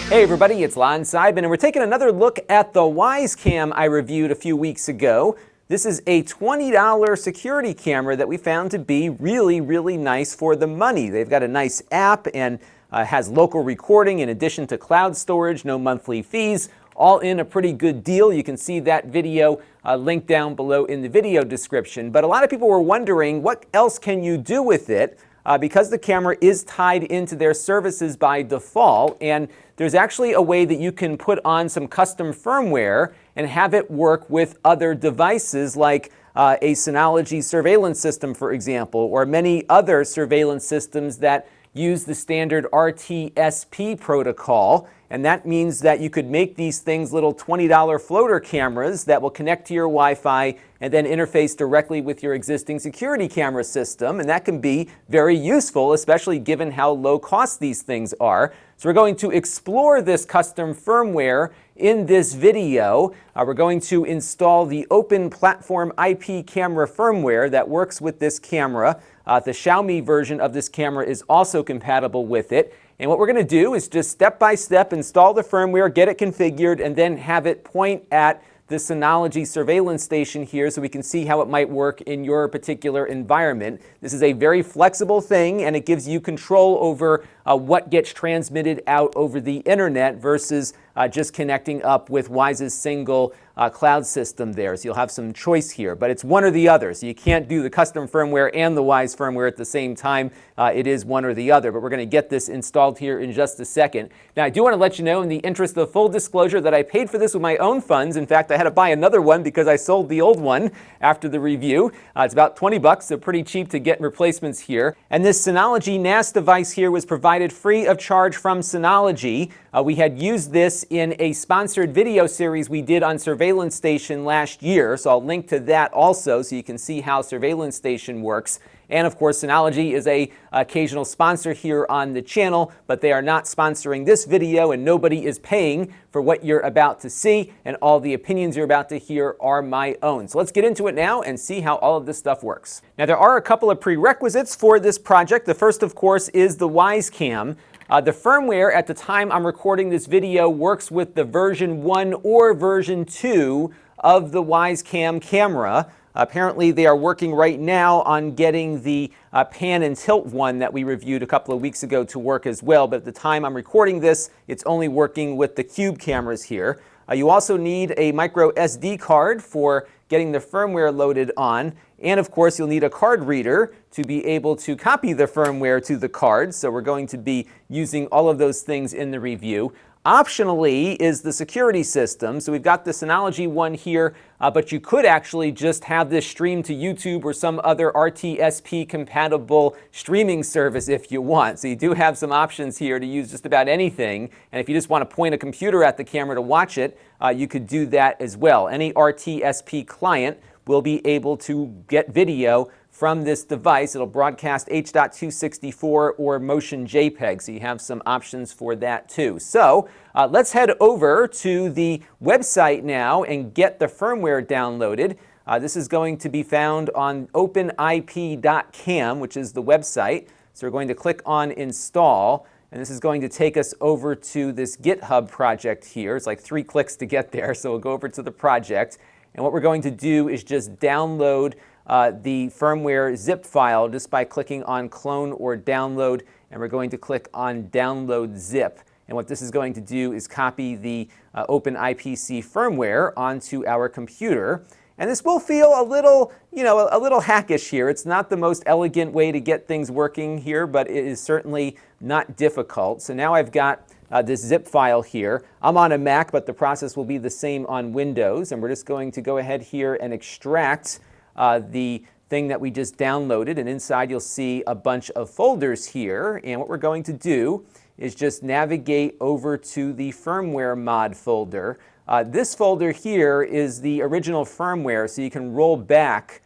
Hey everybody, it's Lon.TV, and we're taking another look at the Wyze cam I reviewed a few weeks ago. This is a $20 security camera that we found to be really nice for the money. They've got a nice app and has local recording in addition to cloud storage, no monthly fees, all in a pretty good deal. You can see that video linked down below in the video description. But a lot of people were wondering, what else can you do with it? Because the camera is tied into their services by default, and there's actually a way that you can put on some custom firmware and have it work with other devices like a Synology surveillance system, for example, or many other surveillance systems that use the standard RTSP protocol. And that means that you could make these things little $20 floater cameras that will connect to your Wi-Fi and then interface directly with your existing security camera system. And that can be very useful, especially given how low cost these things are. So we're going to explore this custom firmware in this video. We're going to install the OpenIP.CAM camera firmware that works with this camera. The Xiaomi version of this camera is also compatible with it. And what we're going to do is just step-by-step install the firmware, get it configured, and then have it point at the Synology surveillance station here so we can see how it might work in your particular environment. This is a very flexible thing, and it gives you control over what gets transmitted out over the internet versus just connecting up with Wyze's single cloud system there. So you'll have some choice here, but it's one or the other. So you can't do the custom firmware and the Wyze firmware at the same time. It is one or the other, but we're going to get this installed here in just a second. Now, I do want to let you know, in the interest of full disclosure, that I paid for this with my own funds. In fact, I had to buy another one because I sold the old one after the review. It's about 20 bucks, so pretty cheap to get replacements here. And this Synology NAS device here was provided free of charge from Synology. We had used this in a sponsored video series we did on Surveillance Station last year, so I'll link to that also so you can see how Surveillance Station works. And of course, Synology is an occasional sponsor here on the channel, but they are not sponsoring this video, and nobody is paying for what you're about to see, and all the opinions you're about to hear are my own. So let's get into it now and see how all of this stuff works. Now, there are a couple of prerequisites for this project. The first, of course, is the Wyze cam. The firmware at the time I'm recording this video works with the version 1 or version 2 of the Wyze cam camera. Apparently, they are working right now on getting the pan and tilt one that we reviewed a couple of weeks ago to work as well. But at the time I'm recording this, it's only working with the cube cameras here. You also need a micro SD card for getting the firmware loaded on. And of course, you'll need a card reader to be able to copy the firmware to the card. So we're going to be using all of those things in the review. Optionally is the security system. So we've got the Synology one here, but you could actually just have this stream to YouTube or some other RTSP compatible streaming service if you want. So you do have some options here to use just about anything. And if you just want to point a computer at the camera to watch it, you could do that as well. Any RTSP client will be able to get video from this device. It'll broadcast H.264 or motion JPEG, so you have some options for that too. So let's head over to the website now and get the firmware downloaded. This is going to be found on OpenIP.CAM, which is the website. So we're going to click on Install, and this is going to take us over to this GitHub project here. It's like 3 clicks to get there, so we'll go over to the project. And what we're going to do is just download the firmware zip file just by clicking on clone or download, and we're going to click on download zip. And what this is going to do is copy the OpenIP.CAM firmware onto our computer. And this will feel a little, a little hackish here. It's not the most elegant way to get things working here, but it is certainly not difficult. So now I've got this zip file here. I'm on a Mac, but the process will be the same on Windows. And we're just going to go ahead here and extract the thing that we just downloaded. And inside you'll see a bunch of folders here. And what we're going to do is just navigate over to the firmware mod folder. This folder here is the original firmware, so you can roll back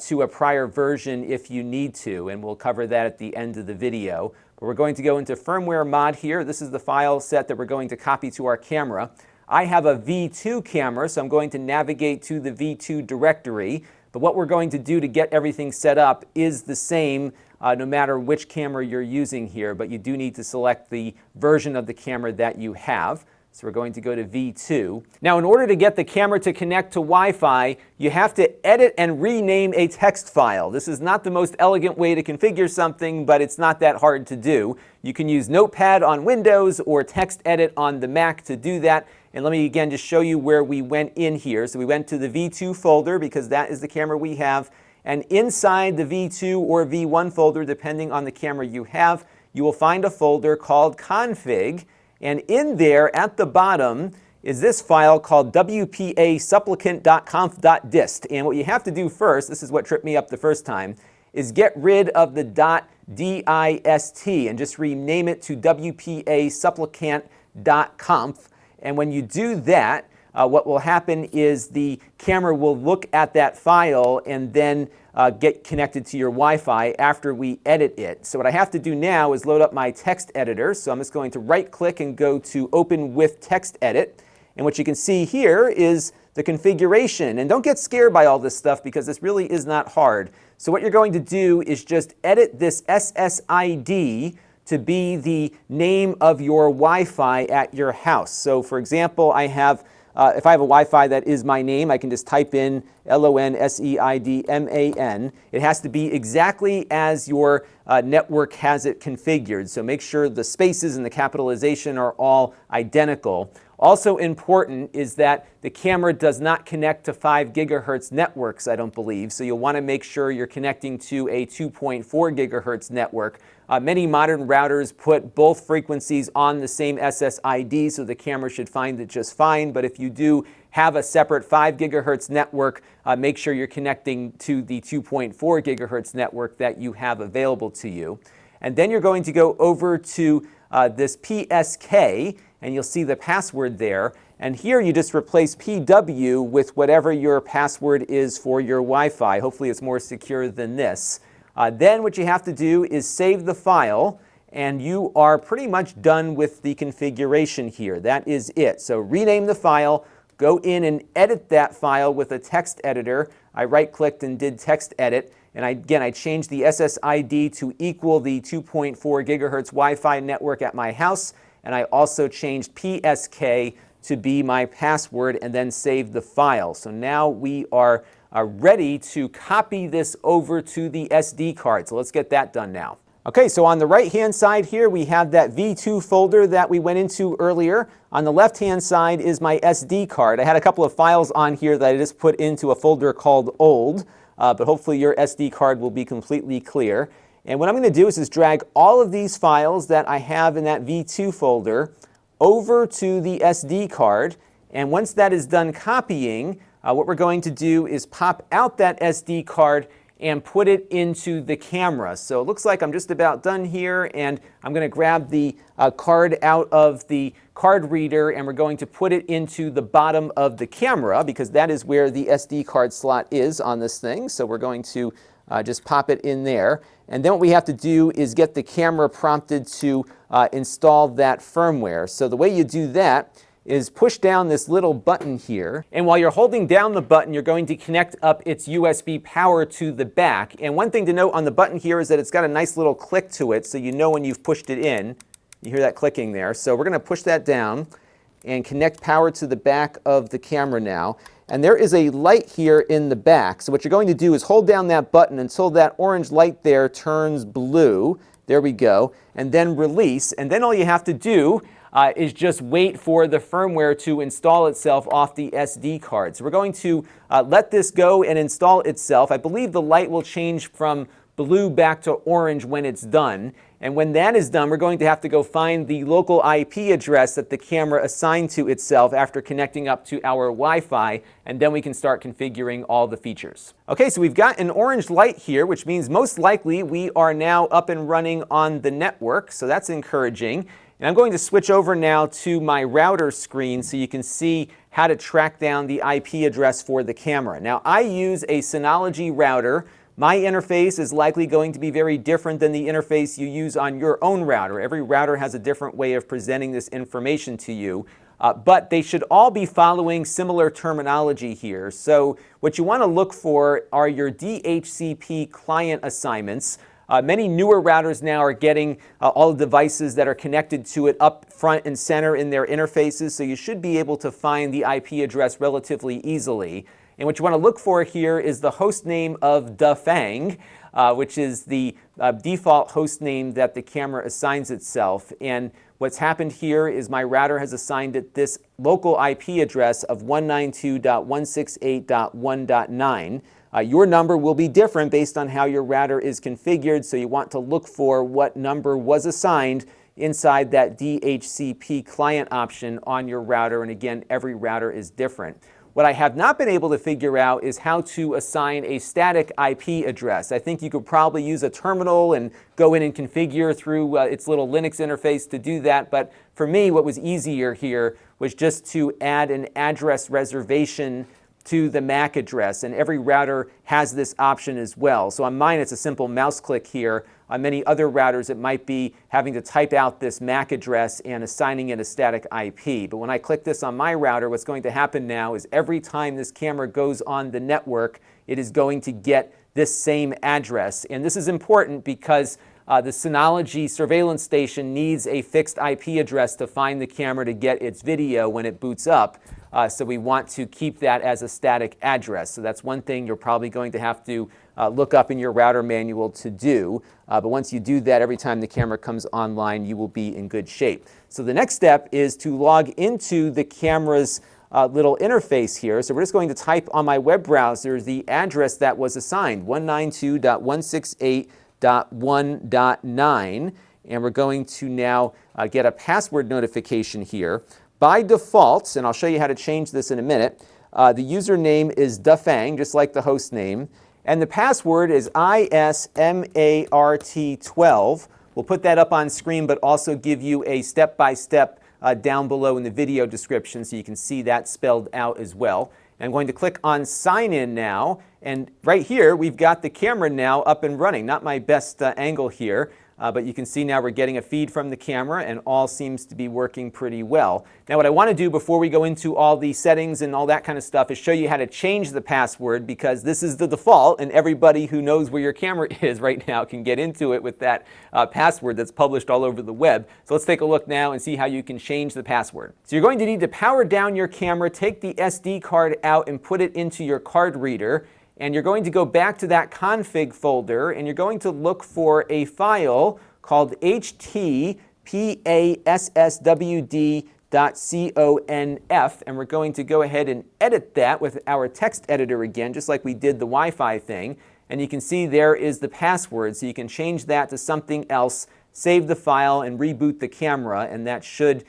to a prior version if you need to, and we'll cover that at the end of the video. But we're going to go into firmware mod here. This is the file set that we're going to copy to our camera. I have a V2 camera, so I'm going to navigate to the V2 directory. But what we're going to do to get everything set up is the same no matter which camera you're using here, but you do need to select the version of the camera that you have. So we're going to go to V2. Now, in order to get the camera to connect to Wi-Fi, you have to edit and rename a text file. This is not the most elegant way to configure something, but it's not that hard to do. You can use Notepad on Windows or TextEdit on the Mac to do that. And let me again just show you where we went in here. So we went to the V2 folder because that is the camera we have. And inside the V2 or V1 folder, depending on the camera you have, you will find a folder called config. And in there at the bottom is this file called wpa-supplicant.conf.dist. And what you have to do first, this is what tripped me up the first time, is get rid of the .dist and just rename it to wpa-supplicant.conf. And when you do that, what will happen is the camera will look at that file and then get connected to your Wi-Fi after we edit it. So what I have to do now is load up my text editor. So I'm just going to right-click and go to Open with Text Edit. And what you can see here is the configuration. And don't get scared by all this stuff because this really is not hard. So what you're going to do is just edit this SSID to be the name of your Wi-Fi at your house. So for example, I have if I have a Wi-Fi that is my name, I can just type in LONSEIDMAN. It has to be exactly as your network has it configured. So make sure the spaces and the capitalization are all identical. Also important is that the camera does not connect to 5 gigahertz networks, I don't believe. So you'll want to make sure you're connecting to a 2.4 gigahertz network. Many modern routers put both frequencies on the same SSID, so the camera should find it just fine. But if you do have a separate 5 gigahertz network, make sure you're connecting to the 2.4 gigahertz network that you have available to you. And then you're going to go over to this PSK, and you'll see the password there. And here you just replace PW with whatever your password is for your Wi-Fi. Hopefully it's more secure than this. Then what you have to do is save the file, and you are pretty much done with the configuration here. That is it. So rename the file, go in and edit that file with a text editor. I right-clicked and did text edit. And again, I changed the SSID to equal the 2.4 gigahertz Wi-Fi network at my house. And I also changed PSK to be my password and then saved the file. So now we are ready to copy this over to the SD card. So let's get that done now. Okay, so on the right-hand side here, we have that V2 folder that we went into earlier. On the left-hand side is my SD card. I had a couple of files on here that I just put into a folder called Old, but hopefully your SD card will be completely clear. And what I'm going to do is drag all of these files that I have in that V2 folder over to the SD card. And once that is done copying, what we're going to do is pop out that SD card and put it into the camera. So it looks like I'm just about done here, and I'm going to grab the card out of the card reader, and we're going to put it into the bottom of the camera because that is where the SD card slot is on this thing. So we're going to just pop it in there. And then what we have to do is get the camera prompted to install that firmware. So the way you do that is push down this little button here. And while you're holding down the button, you're going to connect up its USB power to the back. And one thing to note on the button here is that it's got a nice little click to it, so you know when you've pushed it in. You hear that clicking there. So we're going to push that down and connect power to the back of the camera now. And there is a light here in the back. So what you're going to do is hold down that button until that orange light there turns blue. There we go. And then release. And then all you have to do is just wait for the firmware to install itself off the SD card. So we're going to let this go and install itself. I believe the light will change from blue back to orange when it's done. And when that is done, we're going to have to go find the local IP address that the camera assigned to itself after connecting up to our Wi-Fi, and then we can start configuring all the features. Okay, so we've got an orange light here, which means most likely we are now up and running on the network, so that's encouraging. And I'm going to switch over now to my router screen so you can see how to track down the IP address for the camera. Now, I use a Synology router. My interface is likely going to be very different than the interface you use on your own router. Every router has a different way of presenting this information to you, but they should all be following similar terminology here. So what you want to look for are your DHCP client assignments. Many newer routers now are getting all the devices that are connected to it up front and center in their interfaces, so you should be able to find the IP address relatively easily. And what you want to look for here is the host name of Dafang, which is the default host name that the camera assigns itself. And what's happened here is my router has assigned it this local IP address of 192.168.1.9. Your number will be different based on how your router is configured, so you want to look for what number was assigned inside that DHCP client option on your router. And again, every router is different. What I have not been able to figure out is how to assign a static IP address. I think you could probably use a terminal and go in and configure through its little Linux interface to do that, but for me what was easier here was just to add an address reservation to the MAC address, and every router has this option as well. So on mine it's a simple mouse click here. On many other routers it might be having to type out this MAC address and assigning it a static IP. But when I click this on my router, what's going to happen now is every time this camera goes on the network, it is going to get this same address. And this is important because the Synology surveillance station needs a fixed IP address to find the camera to get its video when it boots up. So we want to keep that as a static address. So that's one thing you're probably going to have to look up in your router manual to do. But once you do that, every time the camera comes online, you will be in good shape. So the next step is to log into the camera's little interface here. So we're just going to type on my web browser the address that was assigned, 192.168.1.9. And we're going to now get a password notification here. By default, and I'll show you how to change this in a minute, the username is Dafang, just like the host name, and the password is ISMART12. We'll put that up on screen, but also give you a step-by-step down below in the video description so you can see that spelled out as well. And I'm going to click on Sign In now, and right here we've got the camera now up and running. Not my best angle here. But you can see now we're getting a feed from the camera and all seems to be working pretty well. Now what I want to do before we go into all the settings and all that kind of stuff is show you how to change the password, because this is the default and everybody who knows where your camera is right now can get into it with that password that's published all over the web. So let's take a look now and see how you can change the password. So you're going to need to power down your camera, take the SD card out and put it into your card reader. And you're going to go back to that config folder and you're going to look for a file called htpasswd.conf, and we're going to go ahead and edit that with our text editor again, just like we did the Wi-Fi thing. And you can see there is the password, so you can change that to something else, save the file and reboot the camera, and that should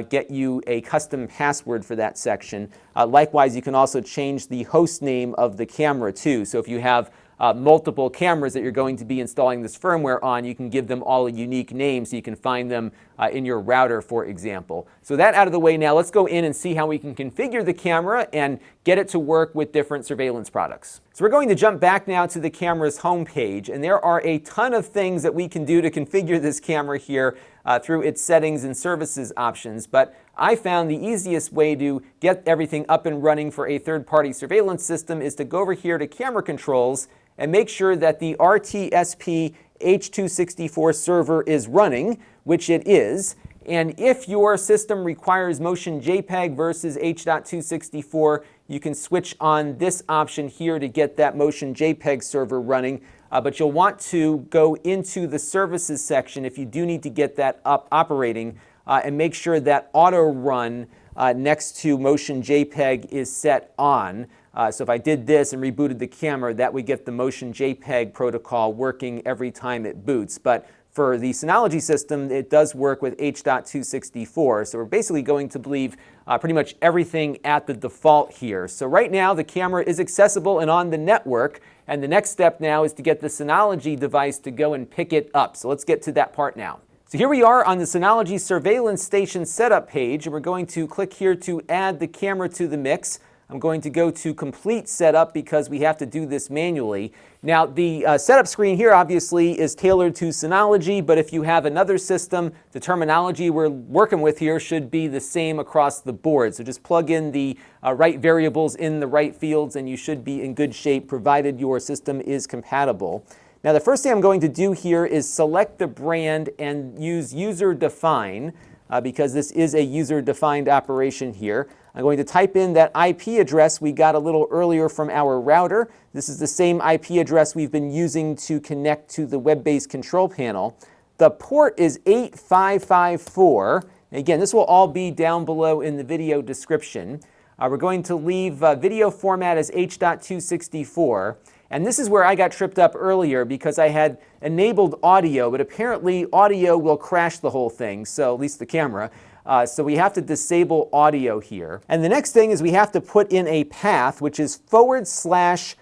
get you a custom password for that section. Likewise, you can also change the host name of the camera too. So if you have multiple cameras that you're going to be installing this firmware on, you can give them all a unique name so you can find them in your router, for example. So that out of the way now, let's go in and see how we can configure the camera and get it to work with different surveillance products. So we're going to jump back now to the camera's home page, and there are a ton of things that we can do to configure this camera here through its settings and services options, but I found the easiest way to get everything up and running for a third-party surveillance system is to go over here to camera controls and make sure that the RTSP H.264 server is running, which it is. And if your system requires motion JPEG versus H.264, you can switch on this option here to get that motion JPEG server running. But you'll want to go into the services section if you do need to get that up operating and make sure that auto run next to motion JPEG is set on. So if I did this and rebooted the camera, that would get the motion JPEG protocol working every time it boots. But for the Synology system, it does work with H.264. So we're basically going to leave pretty much everything at the default here. So right now the camera is accessible and on the network. And the next step now is to get the Synology device to go and pick it up. So let's get to that part now. So here we are on the Synology surveillance station setup page, and we're going to click here to add the camera to the mix. I'm going to go to complete setup because we have to do this manually. Now the setup screen here obviously is tailored to Synology, but if you have another system, the terminology we're working with here should be the same across the board. So just plug in the right variables in the right fields and you should be in good shape provided your system is compatible. Now the first thing I'm going to do here is select the brand and use user define because this is a user defined operation here. I'm going to type in that IP address we got a little earlier from our router. This is the same IP address we've been using to connect to the web-based control panel. The port is 8554. Again, this will all be down below in the video description. We're going to leave video format as H.264. And this is where I got tripped up earlier because I had enabled audio, but apparently audio will crash the whole thing, so at least the camera. So we have to disable audio here. And the next thing is we have to put in a path, which is /unicast,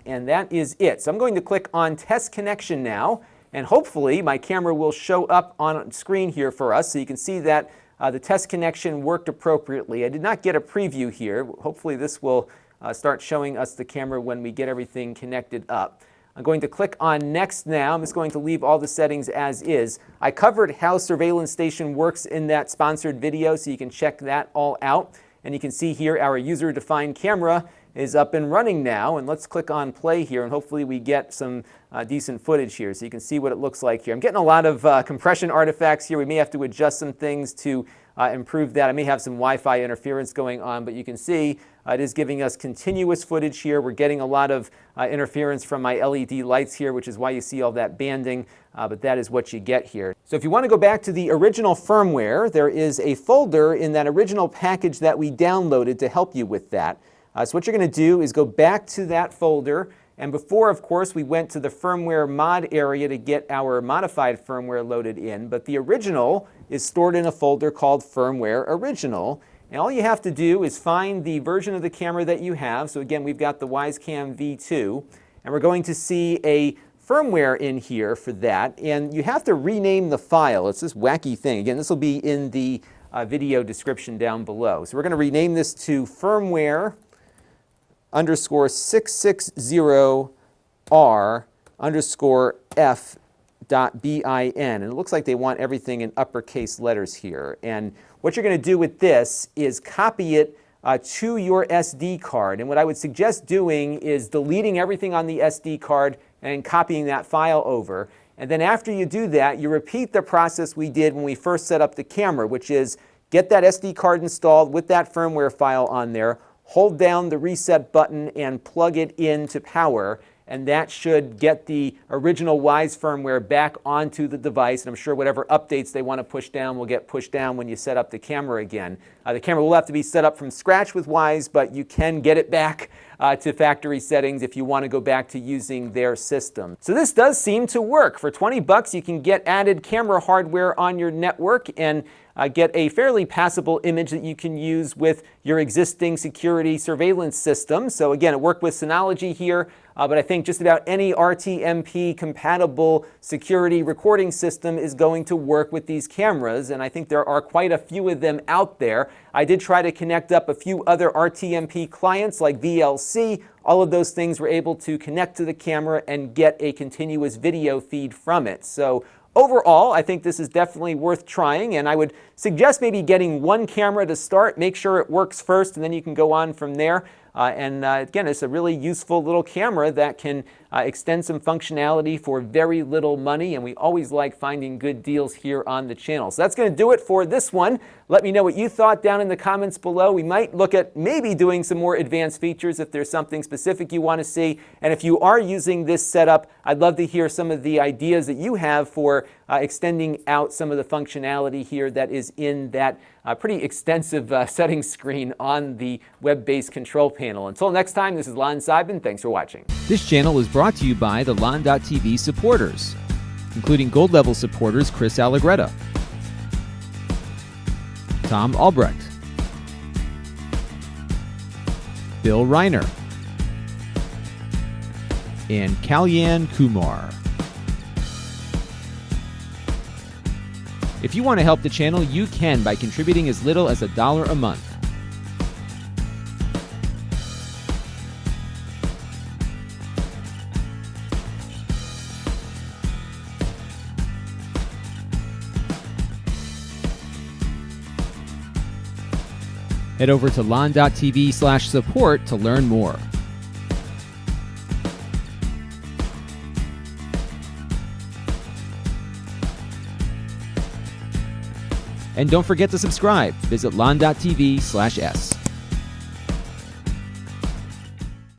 and that is it. So I'm going to click on test connection now, and hopefully my camera will show up on screen here for us so you can see that the test connection worked appropriately. I did not get a preview here. Hopefully this will start showing us the camera when we get everything connected up. I'm going to click on Next now. I'm just going to leave all the settings as is. I covered how Surveillance Station works in that sponsored video, so you can check that all out. And you can see here our user-defined camera is up and running now. And let's click on play here, and hopefully we get some decent footage here so you can see what it looks like here. I'm getting a lot of compression artifacts here. We may have to adjust some things to improve that. I may have some Wi-Fi interference going on, but you can see it is giving us continuous footage here. We're getting a lot of interference from my LED lights here, which is why you see all that banding, but that is what you get here. So if you want to go back to the original firmware, there is a folder in that original package that we downloaded to help you with that. So what you're going to do is go back to that folder, and before, of course, we went to the firmware mod area to get our modified firmware loaded in, but the original is stored in a folder called Firmware Original. And all you have to do is find the version of the camera that you have. So again, we've got the WyzeCam V2, and we're going to see a firmware in here for that. And you have to rename the file. It's this wacky thing. Again, this will be in the video description down below. So we're going to rename this to firmware_660R_F.bin. And it looks like they want everything in uppercase letters here. And what you're going to do with this is copy it to your SD card. And what I would suggest doing is deleting everything on the SD card and copying that file over. And then after you do that, you repeat the process we did when we first set up the camera, which is get that SD card installed with that firmware file on there, hold down the reset button and plug it into power. And that should get the original Wyze firmware back onto the device. And I'm sure whatever updates they want to push down will get pushed down when you set up the camera again. The camera will have to be set up from scratch with Wyze, but you can get it back to factory settings if you want to go back to using their system. So this does seem to work. For 20 bucks, you can get added camera hardware on your network and get a fairly passable image that you can use with your existing security surveillance system. So again, it worked with Synology here, but I think just about any RTMP compatible security recording system is going to work with these cameras, and I think there are quite a few of them out there. I did try to connect up a few other RTMP clients like VLC. All of those things were able to connect to the camera and get a continuous video feed from it. So overall, I think this is definitely worth trying, and I would suggest maybe getting one camera to start. Make sure it works first, and then you can go on from there. Again, it's a really useful little camera that can extend some functionality for very little money, and we always like finding good deals here on the channel. So that's going to do it for this one. Let me know what you thought down in the comments below. We might look at maybe doing some more advanced features if there's something specific you want to see. And if you are using this setup, I'd love to hear some of the ideas that you have for extending out some of the functionality here that is in that pretty extensive settings screen on the web-based control panel. Until next time, this is Lon.TV. Thanks for watching. This channel is brought to you by the Lon.TV supporters, including gold level supporters Chris Allegretta, Tom Albrecht, Bill Reiner, and Kalyan Kumar. If you want to help the channel, you can by contributing as little as $1 a month. Head over to Lon.TV/support to learn more. And don't forget to subscribe. Visit Lon.TV/S.